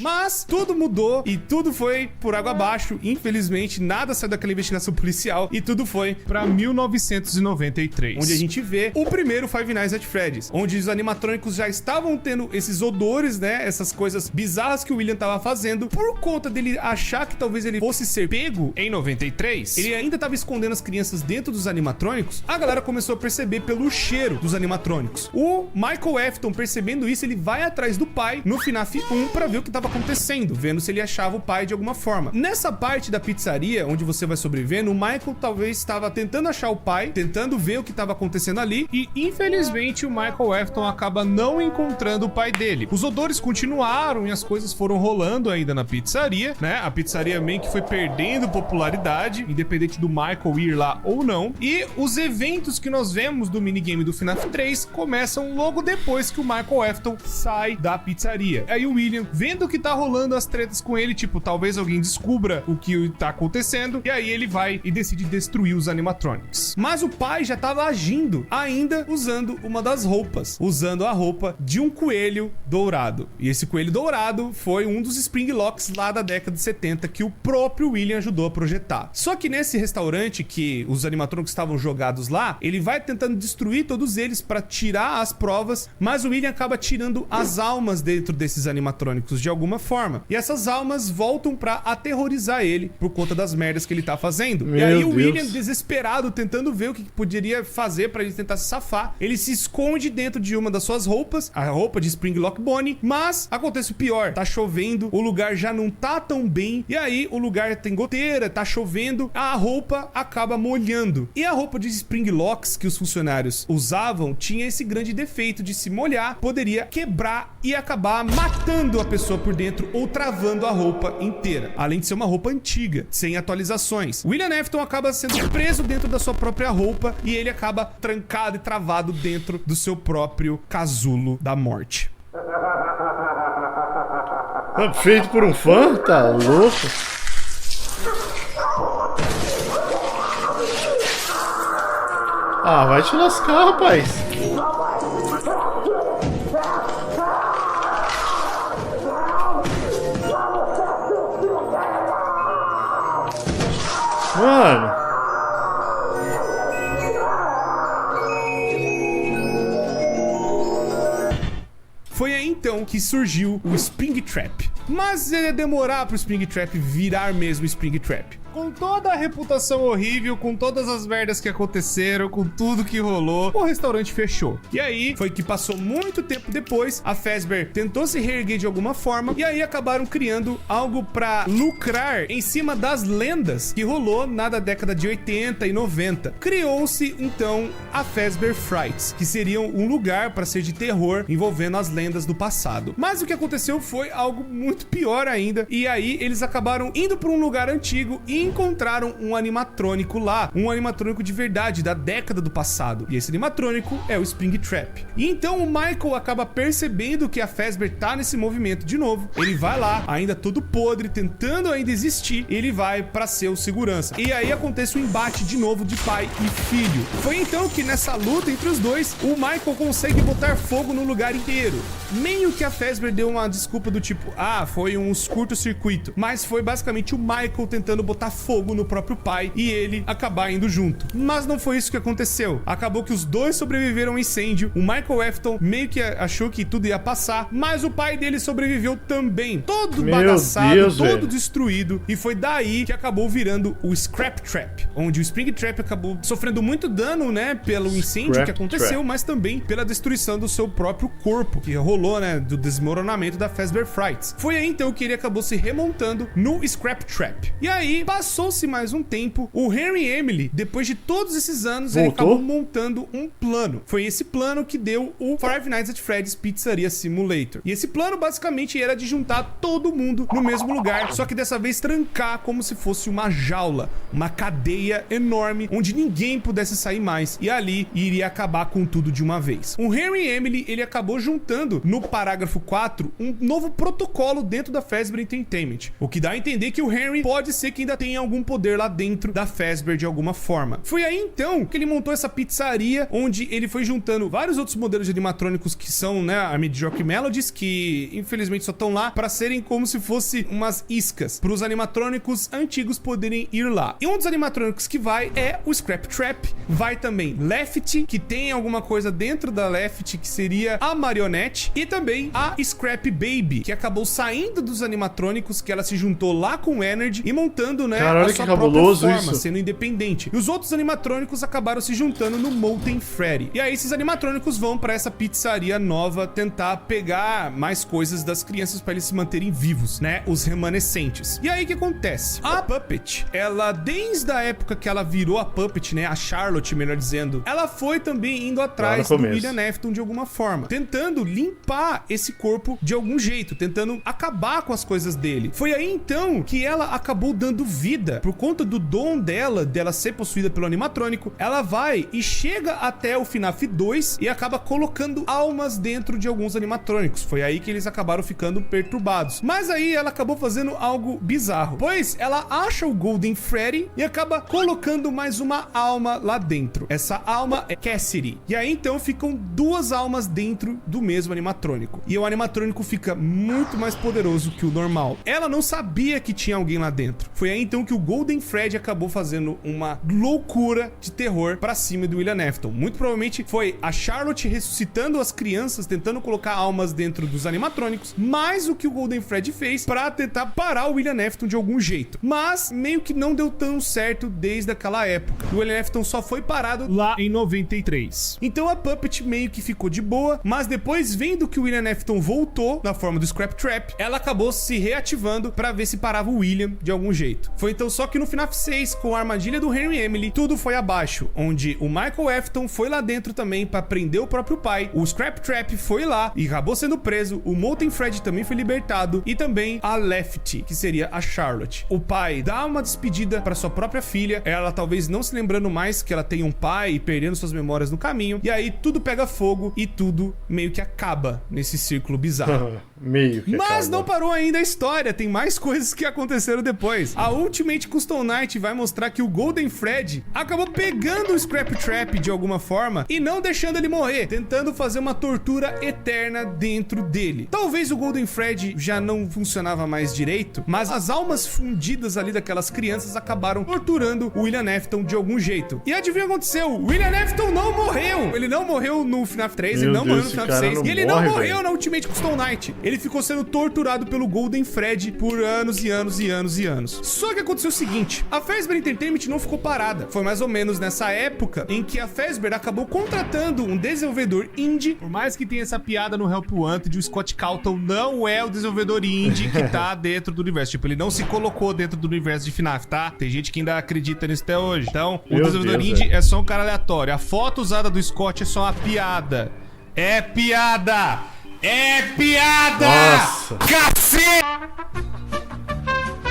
Mas tudo mudou e tudo foi por água abaixo. Infelizmente, nada saiu daquela investigação policial e tudo foi pra 1993, onde a gente vê o primeiro Five Nights at Freddy's, onde os animatrônicos já estavam tendo esses odores, né, essas coisas bizarras que o William tava fazendo. Por conta dele achar que talvez ele fosse ser pego em 93, ele ainda tava escondendo as crianças dentro dos animatrônicos. A galera começou a perceber pelo cheiro dos animatrônicos. O Michael Afton, percebendo isso, ele vai atrás do pai no FNAF 1 pra ver o que tava acontecendo, vendo se ele achava o pai de alguma forma. Nessa parte da pizzaria, onde você vai sobrevivendo, o Michael talvez estava tentando achar o pai, tentando ver o que estava acontecendo ali, e infelizmente o Michael Afton acaba não encontrando o pai dele. Os odores continuaram e as coisas foram rolando ainda na pizzaria, né? A pizzaria meio que foi perdendo popularidade, independente do Michael ir lá ou não, e os eventos que nós vemos do minigame do FNAF 3 começam logo depois que o Michael Afton sai da pizzaria. Aí o William, vendo que tá rolando as tretas com ele, tipo, talvez alguém descubra o que tá acontecendo, e aí ele vai e decide destruir os animatronics. Mas o pai já tava agindo, ainda usando uma das roupas, usando a roupa de um coelho dourado. E esse coelho dourado foi um dos Springlocks lá da década de 70 que o próprio William ajudou a projetar. Só que nesse restaurante que os animatronics estavam jogados lá, ele vai tentando destruir todos eles para tirar as provas, mas o William acaba tirando as almas dentro desses animatrônicos de alguma alguma forma. E essas almas voltam pra aterrorizar ele por conta das merdas que ele tá fazendo. E aí o William, desesperado, tentando ver o que poderia fazer pra ele tentar se safar, ele se esconde dentro de uma das suas roupas, a roupa de Springlock Bonnie, mas acontece o pior, tá chovendo, o lugar já não tá tão bem, e aí o lugar tem goteira, tá chovendo, a roupa acaba molhando. E a roupa de Springlocks que os funcionários usavam tinha esse grande defeito de se molhar, poderia quebrar e acabar matando a pessoa por dentro ou travando a roupa inteira, além de ser uma roupa antiga, sem atualizações. William Afton acaba sendo preso dentro da sua própria roupa e ele acaba trancado e travado dentro do seu próprio casulo da morte. Feito por um fã? Tá louco? Ah, vai te lascar, rapaz. Mano. Foi aí então que surgiu o Springtrap. Mas ia demorar pro Springtrap virar mesmo Springtrap. Com toda a reputação horrível, com todas as merdas que aconteceram, com tudo que rolou, o restaurante fechou. E aí foi que passou muito tempo depois, a Fazbear tentou se reerguer de alguma forma, e aí acabaram criando algo pra lucrar em cima das lendas que rolou na década de 80 e 90. Criou-se então a Fazbear Frights, que seriam um lugar para ser de terror envolvendo as lendas do passado. Mas o que aconteceu foi algo muito pior ainda, e aí eles acabaram indo para um lugar antigo e encontraram um animatrônico lá, um animatrônico de verdade, da década do passado. E esse animatrônico é o Springtrap. E então o Michael acaba percebendo que a Fazbear tá nesse movimento de novo. Ele vai lá, ainda todo podre, tentando ainda existir, e ele vai pra ser o segurança. E aí acontece um embate de novo de pai e filho. Foi então que nessa luta entre os dois, o Michael consegue botar fogo no lugar inteiro. Meio que a Fazbear deu uma desculpa do tipo, ah, foi um curto-circuito. Mas foi basicamente o Michael tentando botar fogo no próprio pai e ele acabar indo junto. Mas não foi isso que aconteceu. Acabou que os dois sobreviveram ao incêndio. O Michael Afton meio que achou que tudo ia passar, mas o pai dele sobreviveu também. Todo bagaçado, todo destruído. E foi daí que acabou virando o Scrap Trap, onde o Springtrap acabou sofrendo muito dano, né, pelo incêndio que aconteceu, mas também pela destruição do seu próprio corpo, que rolou, né, do desmoronamento da Fazbear Frights. Foi aí então que ele acabou se remontando no Scrap Trap. E aí, passou-se mais um tempo, o Henry Emily, depois de todos esses anos, ele acabou montando um plano. Foi esse plano que deu o Five Nights at Freddy's Pizzeria Simulator. E esse plano basicamente era de juntar todo mundo no mesmo lugar, só que dessa vez trancar como se fosse uma jaula, uma cadeia enorme, onde ninguém pudesse sair mais. E ali iria acabar com tudo de uma vez. O Henry Emily, ele acabou juntando no parágrafo 4 um novo protocolo dentro da Fazbear Entertainment. O que dá a entender que o Henry pode ser que ainda tenha algum poder lá dentro da Fazbear de alguma forma. Foi aí então que ele montou essa pizzaria, onde ele foi juntando vários outros modelos de animatrônicos que são, né, a Mediocre Melodies, que infelizmente só estão lá para serem como se fosse umas iscas para os animatrônicos antigos poderem ir lá. E um dos animatrônicos que vai é o Scrap Trap, vai também Lefty, que tem alguma coisa dentro da Lefty que seria a marionete, e também a Scrap Baby, que acabou saindo dos animatrônicos, que ela se juntou lá com o Energy e montando, né, caralho, a sua própria forma, sendo independente. E os outros animatrônicos acabaram se juntando no Molten Freddy. E aí esses animatrônicos vão pra essa pizzaria nova tentar pegar mais coisas das crianças pra eles se manterem vivos, né, os remanescentes. E aí o que acontece? A Puppet, ela, desde a época que ela virou a Puppet, né, a Charlotte, melhor dizendo, ela foi também indo atrás do William Afton de alguma forma, tentando limpar esse corpo de algum jeito, tentando acabar com as coisas dele. Foi aí então que ela acabou dando vida, por conta do dom dela ser possuída pelo animatrônico. Ela vai e chega até o FNAF 2 e acaba colocando almas dentro de alguns animatrônicos. Foi aí que eles acabaram ficando perturbados. Mas aí ela acabou fazendo algo bizarro, pois ela acha o Golden Freddy e acaba colocando mais uma alma lá dentro. Essa alma é Cassidy. E aí então ficam duas almas dentro do mesmo animatrônico. E o animatrônico fica muito mais poderoso que o normal. Ela não sabia que tinha alguém lá dentro. Foi aí então então que o Golden Freddy acabou fazendo uma loucura de terror pra cima do William Afton. Muito provavelmente foi a Charlotte ressuscitando as crianças, tentando colocar almas dentro dos animatrônicos, mais o que o Golden Freddy fez pra tentar parar o William Afton de algum jeito. Mas meio que não deu tão certo desde aquela época. O William Afton só foi parado lá em 93. Então a Puppet meio que ficou de boa, mas depois, vendo que o William Afton voltou na forma do Scrap Trap, ela acabou se reativando pra ver se parava o William de algum jeito. Foi então só que no FNAF 6, com a armadilha do Henry Emily, tudo foi abaixo, onde o Michael Afton foi lá dentro também pra prender o próprio pai, o Scrap Trap foi lá e acabou sendo preso, o Molten Freddy também foi libertado e também a Lefty, que seria a Charlotte. O pai dá uma despedida pra sua própria filha, ela talvez não se lembrando mais que ela tem um pai e perdendo suas memórias no caminho, e aí tudo pega fogo e tudo meio que acaba nesse círculo bizarro. Meio que Mas acaba. não parou ainda a história, tem mais coisas que aconteceram depois. A Ultimate Custom Night vai mostrar que o Golden Freddy acabou pegando o Scrap Trap de alguma forma e não deixando ele morrer, tentando fazer uma tortura eterna dentro dele. Talvez o Golden Freddy já não funcionava mais direito, mas as almas fundidas ali daquelas crianças acabaram torturando o William Afton de algum jeito. E adivinha o que aconteceu? O William Afton não morreu! Ele não morreu no FNAF 3, ele não morreu no FNAF 6, e ele não morreu na Ultimate Custom Night. Ele ficou sendo torturado pelo Golden Freddy por anos e anos e anos e anos. Só que aconteceu o seguinte, a Fazbear Entertainment não ficou parada. Foi mais ou menos nessa época em que a Fazbear acabou contratando um desenvolvedor indie. Por mais que tenha essa piada no Help Wanted, o Scott Calton não é o desenvolvedor indie que tá dentro do universo. Tipo, ele não se colocou dentro do universo de FNAF, tá? Tem gente que ainda acredita nisso até hoje. Então, o desenvolvedor indie é só um cara aleatório. A foto usada do Scott é só uma piada. É piada! É piada! Nossa! Cacete!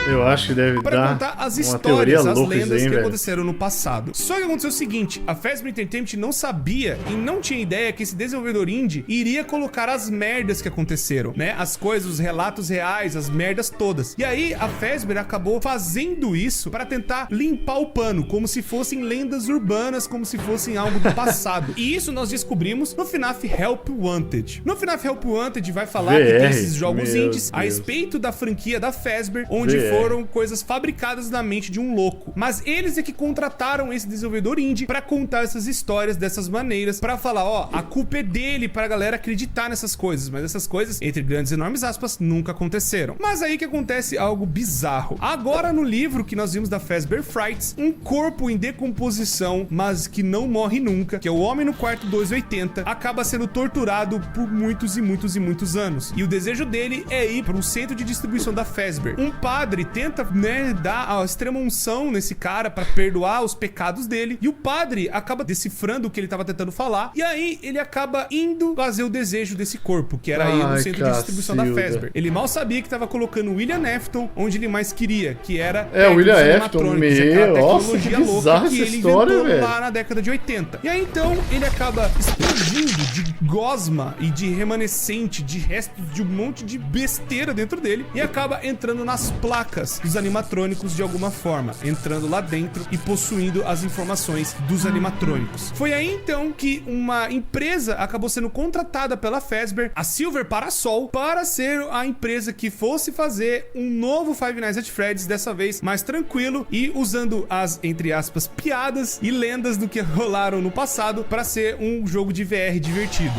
Eu acho que deve para dar contar as uma histórias, teoria as louca lendas isso aí, que velho. aconteceram no passado. Só que aconteceu o seguinte, a Fazbear Entertainment não sabia e não tinha ideia que esse desenvolvedor indie iria colocar as merdas que aconteceram, né? As coisas, os relatos reais, as merdas todas. E aí a Fazbear acabou fazendo isso para tentar limpar o pano, como se fossem lendas urbanas, como se fossem algo do passado. E isso nós descobrimos no FNAF Help Wanted. No FNAF Help Wanted vai falar que tem esses jogos indies a respeito da franquia da Fazbear, onde foram coisas fabricadas na mente de um louco. Mas eles é que contrataram esse desenvolvedor indie pra contar essas histórias dessas maneiras, pra falar, ó, a culpa é dele pra galera acreditar nessas coisas. Mas essas coisas, entre grandes e enormes aspas, nunca aconteceram. Mas aí que acontece algo bizarro. Agora no livro que nós vimos da Fazbear Frights, um corpo em decomposição, mas que não morre nunca, que é o Homem no Quarto 280, acaba sendo torturado por muitos e muitos e muitos anos. E o desejo dele é ir para um centro de distribuição da Fazbear. Um padre tenta, né, dar a extrema unção nesse cara pra perdoar os pecados dele, e o padre acaba decifrando o que ele tava tentando falar, e aí ele acaba indo fazer o desejo desse corpo, que era ir no centro de distribuição da Fazbear. Ele mal sabia que tava colocando o William Afton onde ele mais queria, que era o William Afton, nossa, que bizarra essa história, velho. Lá na década de 80. E aí então ele acaba explodindo de gosma e de remanescente, de restos de um monte de besteira dentro dele, e acaba entrando nas placas dos animatrônicos de alguma forma, entrando lá dentro e possuindo as informações dos animatrônicos. Foi aí então que uma empresa acabou sendo contratada pela Fazbear, a Silver Parasol, para ser a empresa que fosse fazer um novo Five Nights at Freddy's, dessa vez mais tranquilo e usando as, entre aspas, piadas e lendas do que rolaram no passado para ser um jogo de VR divertido.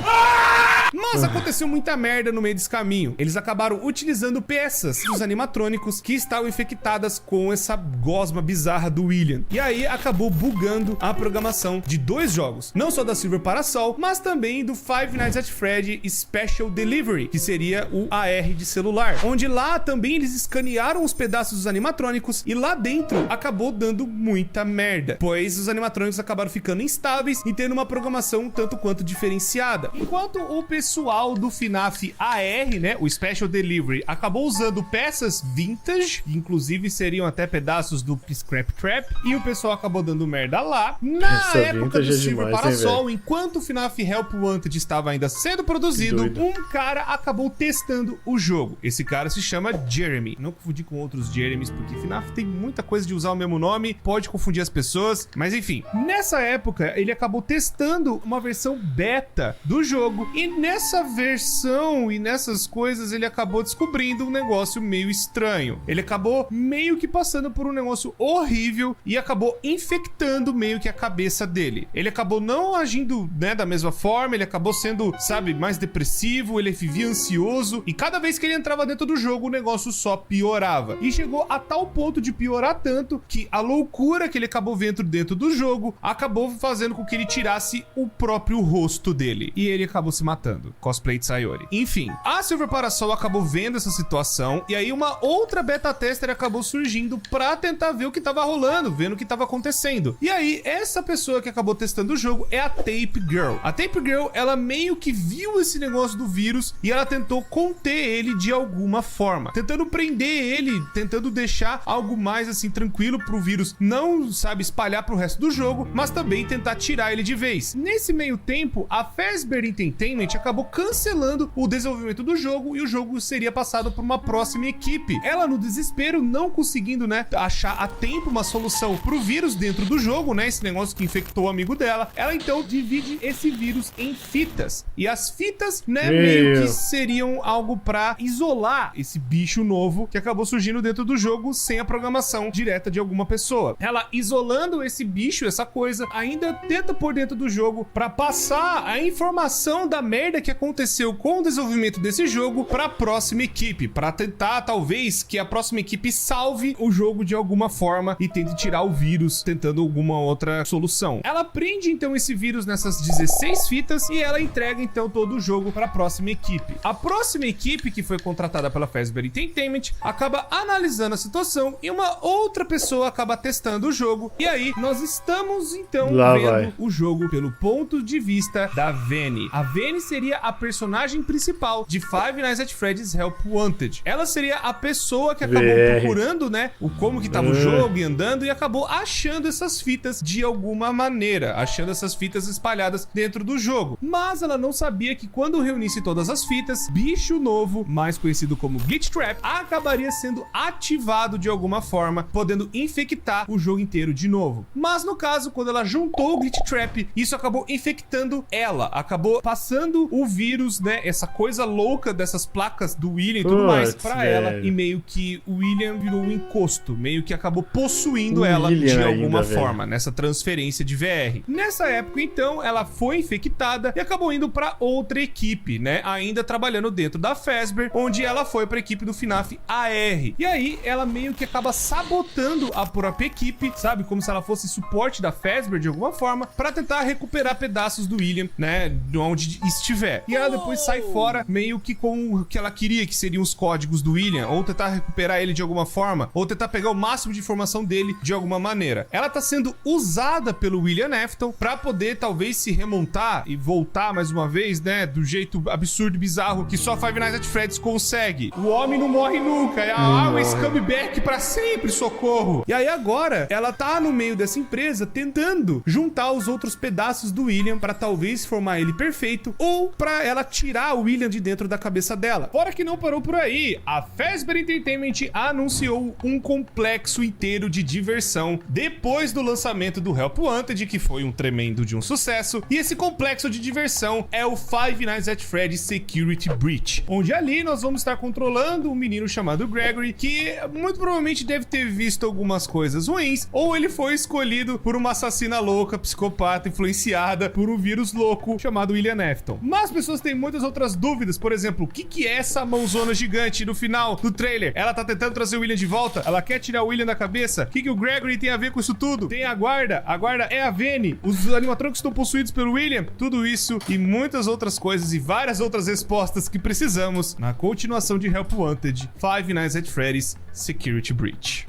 Mas aconteceu muita merda no meio desse caminho. Eles acabaram utilizando peças dos animatrônicos que estavam infectadas com essa gosma bizarra do William. E aí acabou bugando a programação de dois jogos. Não só da Silver Parasol, mas também do Five Nights at Freddy Special Delivery, que seria o AR de celular. Onde lá também eles escanearam os pedaços dos animatrônicos e lá dentro acabou dando muita merda. Pois os animatrônicos acabaram ficando instáveis e tendo uma programação um tanto quanto diferenciada. Enquanto o pessoal do FNAF AR, né, o Special Delivery, acabou usando peças vintage, inclusive seriam até pedaços do Scrap Trap, e o pessoal acabou dando merda lá. Na época do Silver Parasol, enquanto o FNAF Help Wanted estava ainda sendo produzido, um cara acabou testando o jogo. Esse cara se chama Jeremy. Não confundir com outros Jeremys, porque FNAF tem muita coisa de usar o mesmo nome, pode confundir as pessoas, mas enfim. Nessa época, ele acabou testando uma versão beta do jogo, e nessa versão e nessas coisas ele acabou descobrindo um negócio meio estranho. Ele acabou meio que passando por um negócio horrível e acabou infectando meio que a cabeça dele. Ele acabou não agindo, né, da mesma forma, ele acabou sendo, sabe, mais depressivo, ele vivia ansioso e cada vez que ele entrava dentro do jogo o negócio só piorava. E chegou a tal ponto de piorar tanto que a loucura que ele acabou vendo dentro do jogo acabou fazendo com que ele tirasse o próprio rosto dele. E ele acabou se matando. Cosplay de Sayori. Enfim, a Silver Parasol acabou vendo essa situação e aí uma outra beta tester acabou surgindo pra tentar ver o que tava rolando, vendo o que tava acontecendo. E aí, essa pessoa que acabou testando o jogo é a Tape Girl. A Tape Girl, ela meio que viu esse negócio do vírus e ela tentou conter ele de alguma forma, tentando prender ele, tentando deixar algo mais assim tranquilo pro vírus não, sabe, espalhar pro resto do jogo, mas também tentar tirar ele de vez. Nesse meio tempo, a Fazbear Entertainment acabou cancelando o desenvolvimento do jogo e o jogo seria passado por uma próxima equipe. Ela, no desespero, não conseguindo, né, achar a tempo uma solução pro vírus dentro do jogo, né, esse negócio que infectou o amigo dela, ela então divide esse vírus em fitas. E as fitas, né, meio que seriam algo pra isolar esse bicho novo que acabou surgindo dentro do jogo sem a programação direta de alguma pessoa. Ela, isolando esse bicho, essa coisa, ainda tenta pôr dentro do jogo pra passar a informação da merda que aconteceu com o desenvolvimento desse jogo pra próxima equipe, pra tentar, talvez, que a próxima equipe salve o jogo de alguma forma e tente tirar o vírus, tentando alguma outra solução. Ela prende, então, esse vírus nessas 16 fitas e ela entrega, então, todo o jogo pra próxima equipe. A próxima equipe, que foi contratada pela Fazbear Entertainment, acaba analisando a situação e uma outra pessoa acaba testando o jogo. E aí, nós estamos, então, vendo o jogo pelo ponto de vista da Vanny. A Vanny seria a personagem principal de Five Nights at Freddy's Help Wanted. Ela seria a pessoa que acabou procurando, né, como que tava o jogo e andando e acabou achando essas fitas de alguma maneira, achando essas fitas espalhadas dentro do jogo. Mas ela não sabia que quando reunisse todas as fitas, bicho novo, mais conhecido como Glitch Trap, acabaria sendo ativado de alguma forma, podendo infectar o jogo inteiro de novo. Mas no caso, quando ela juntou o Glitch Trap, isso acabou infectando ela, acabou passando o vírus, né, essa coisa louca dessas placas do William e tudo mais pra ela, e meio que o William virou um encosto, meio que acabou possuindo ela de alguma forma, nessa transferência de VR. Nessa época, então, ela foi infectada e acabou indo pra outra equipe, né, ainda trabalhando dentro da Fazbear, onde ela foi pra equipe do FNAF AR. E aí, ela meio que acaba sabotando a própria equipe, sabe, como se ela fosse suporte da Fazbear de alguma forma, pra tentar recuperar pedaços do William, né, de onde estiver. E ela depois sai fora, meio que com o que ela queria, que seriam os códigos do William, ou tentar recuperar ele de alguma forma, ou tentar pegar o máximo de informação dele de alguma maneira. Ela tá sendo usada pelo William Afton pra poder, talvez, se remontar e voltar mais uma vez, né, do jeito absurdo e bizarro que só Five Nights at Freddy's consegue. O homem não morre nunca, é a always come back pra sempre, socorro. E aí agora, ela tá no meio dessa empresa tentando juntar os outros pedaços do William pra talvez formar ele perfeito, ou pra ela tirar o William de dentro da cabeça dela. Fora que não parou por aí, a Fazbear Entertainment anunciou um complexo inteiro de diversão depois do lançamento do Help Wanted, que foi um tremendo de um sucesso, e esse complexo de diversão é o Five Nights at Freddy's Security Breach, onde ali nós vamos estar controlando um menino chamado Gregory, que muito provavelmente deve ter visto algumas coisas ruins, ou ele foi escolhido por uma assassina louca, psicopata, influenciada por um vírus louco chamado William Afton. Mas as pessoas têm muitas outras dúvidas, por exemplo, o que é essa mãozona gigante no final do trailer? Ela tá tentando trazer o William de volta? Ela quer tirar o William da cabeça? O que o Gregory tem a ver com isso tudo? Tem a guarda é a Vanny, os animatrônicos estão possuídos pelo William? Tudo isso e muitas outras coisas e várias outras respostas que precisamos na continuação de Help Wanted, Five Nights at Freddy's Security Breach.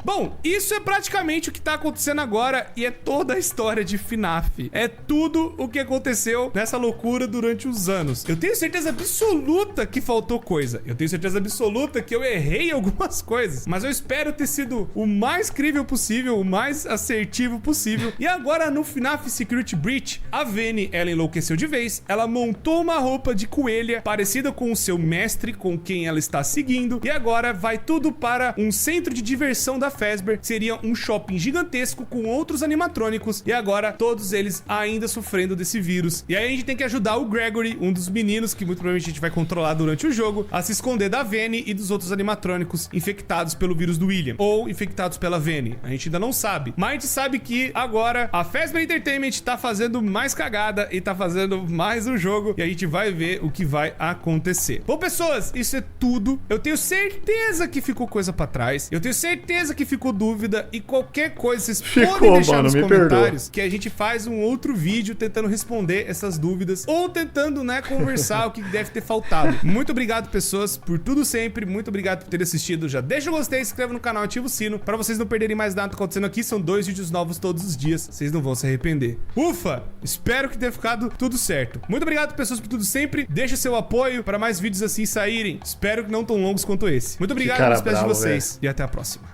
Bom, isso é praticamente o que tá acontecendo agora e é toda a história de FNAF. É tudo o que aconteceu nessa loucura durante os anos. Eu tenho certeza absoluta que faltou coisa. Eu tenho certeza absoluta que eu errei algumas coisas. Mas eu espero ter sido o mais crível possível, o mais assertivo possível. E agora no FNAF Security Breach, a Vanny, ela enlouqueceu de vez. Ela montou uma roupa de coelha parecida com o seu mestre, com quem ela está seguindo. E agora vai tudo para um centro de diversão da da Fazbear seria um shopping gigantesco com outros animatrônicos, e agora todos eles ainda sofrendo desse vírus. E aí a gente tem que ajudar o Gregory, um dos meninos que muito provavelmente a gente vai controlar durante o jogo, a se esconder da Vanny e dos outros animatrônicos infectados pelo vírus do William, ou infectados pela Vanny. A gente ainda não sabe, mas a gente sabe que agora a Fazbear Entertainment tá fazendo mais cagada e tá fazendo mais um jogo, e a gente vai ver o que vai acontecer. Bom, pessoas, isso é tudo. Eu tenho certeza que ficou coisa pra trás, eu tenho certeza que ficou dúvida, e qualquer coisa vocês podem deixar nos comentários, que a gente faz um outro vídeo tentando responder essas dúvidas, ou tentando, né, conversar o que deve ter faltado. Muito obrigado, pessoas, por tudo sempre. Muito obrigado por ter assistido. Já deixa o gostei, se inscreve no canal, ativa o sino pra vocês não perderem mais nada acontecendo aqui. São 2 vídeos novos todos os dias, vocês não vão se arrepender. Ufa! Espero que tenha ficado tudo certo. Muito obrigado, pessoas, por tudo sempre. Deixa seu apoio para mais vídeos assim saírem. Espero que não tão longos quanto esse. Muito obrigado, me despeço de vocês, véio. E até a próxima.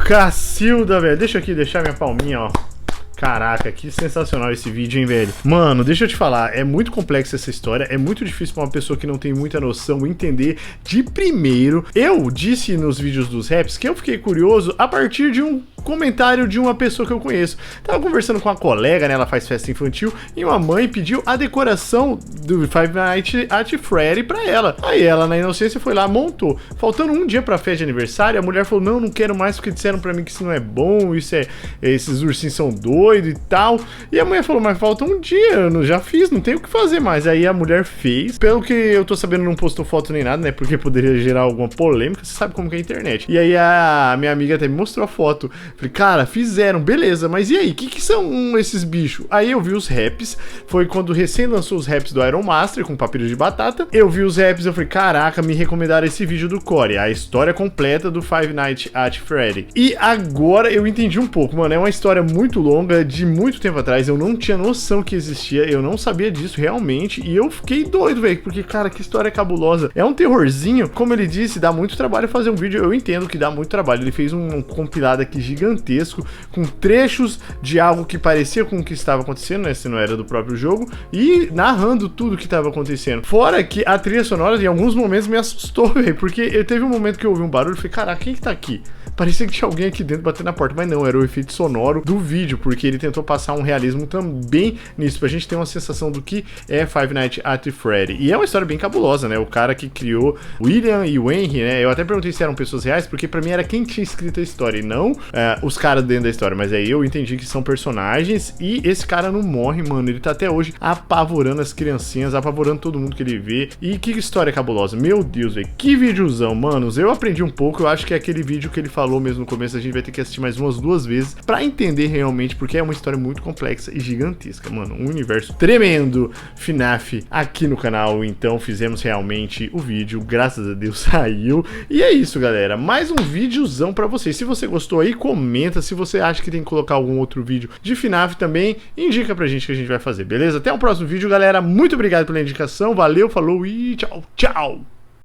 Cacilda, velho. Deixa eu aqui deixar minha palminha, ó. Caraca, que sensacional esse vídeo, hein, velho? Mano, deixa eu te falar, é muito complexa essa história, é muito difícil pra uma pessoa que não tem muita noção entender de primeiro. Eu disse nos vídeos dos raps que eu fiquei curioso a partir de um comentário de uma pessoa que eu conheço. Tava conversando com uma colega, né, ela faz festa infantil, e uma mãe pediu a decoração do Five Nights at Freddy pra ela. Aí ela, na inocência, foi lá, montou. Faltando um dia pra festa de aniversário, a mulher falou, não, não quero mais porque disseram pra mim que isso não é bom, esses ursinhos são doidos e tal. E a mulher falou, mas falta um dia, eu já fiz, não tenho o que fazer mais. Aí a mulher fez, pelo que eu tô sabendo não postou foto nem nada, né, porque poderia gerar alguma polêmica, você sabe como que é a internet. E aí a minha amiga até me mostrou a foto. Falei, cara, fizeram, beleza, mas e aí, o que são esses bichos? Aí eu vi os raps, foi quando recém lançou os raps do Iron Master com papiro de batata. Eu vi os raps, eu falei, caraca, me recomendaram esse vídeo do Corey, a história completa do Five Nights at Freddy. E agora eu entendi um pouco, mano, é uma história muito longa, de muito tempo atrás, eu não tinha noção que existia, eu não sabia disso realmente, e eu fiquei doido, velho, porque, cara, que história cabulosa. É um terrorzinho, como ele disse, dá muito trabalho fazer um vídeo, eu entendo que dá muito trabalho. Ele fez um compilado aqui gigantesco, com trechos de algo que parecia com o que estava acontecendo, né, se não era do próprio jogo, e narrando tudo o que estava acontecendo. Fora que a trilha sonora, em alguns momentos, me assustou, velho, porque teve um momento que eu ouvi um barulho e falei, caraca, quem que tá aqui? Parecia que tinha alguém aqui dentro batendo na porta, mas não, era o efeito sonoro do vídeo, porque ele tentou passar um realismo também nisso, pra gente ter uma sensação do que é Five Nights at Freddy. E é uma história bem cabulosa, né? O cara que criou William e o Henry, né? Eu até perguntei se eram pessoas reais, porque pra mim era quem tinha escrito a história, e não os caras dentro da história, mas aí eu entendi que são personagens, e esse cara não morre, mano, ele tá até hoje apavorando as criancinhas, apavorando todo mundo que ele vê. E que história cabulosa, meu Deus, velho, que videozão, manos. Eu aprendi um pouco, eu acho que é aquele vídeo que ele falou mesmo no começo, a gente vai ter que assistir mais umas 2 vezes pra entender realmente, porque é uma história muito complexa e gigantesca, mano, um universo tremendo FNAF aqui no canal. Então fizemos realmente o vídeo, graças a Deus saiu, e é isso, galera, mais um videozão pra vocês. Se você gostou aí, comenta. Se você acha que tem que colocar algum outro vídeo de FNAF também, indica pra gente que a gente vai fazer, beleza? Até o próximo vídeo, galera, muito obrigado pela indicação, valeu, falou e tchau, tchau!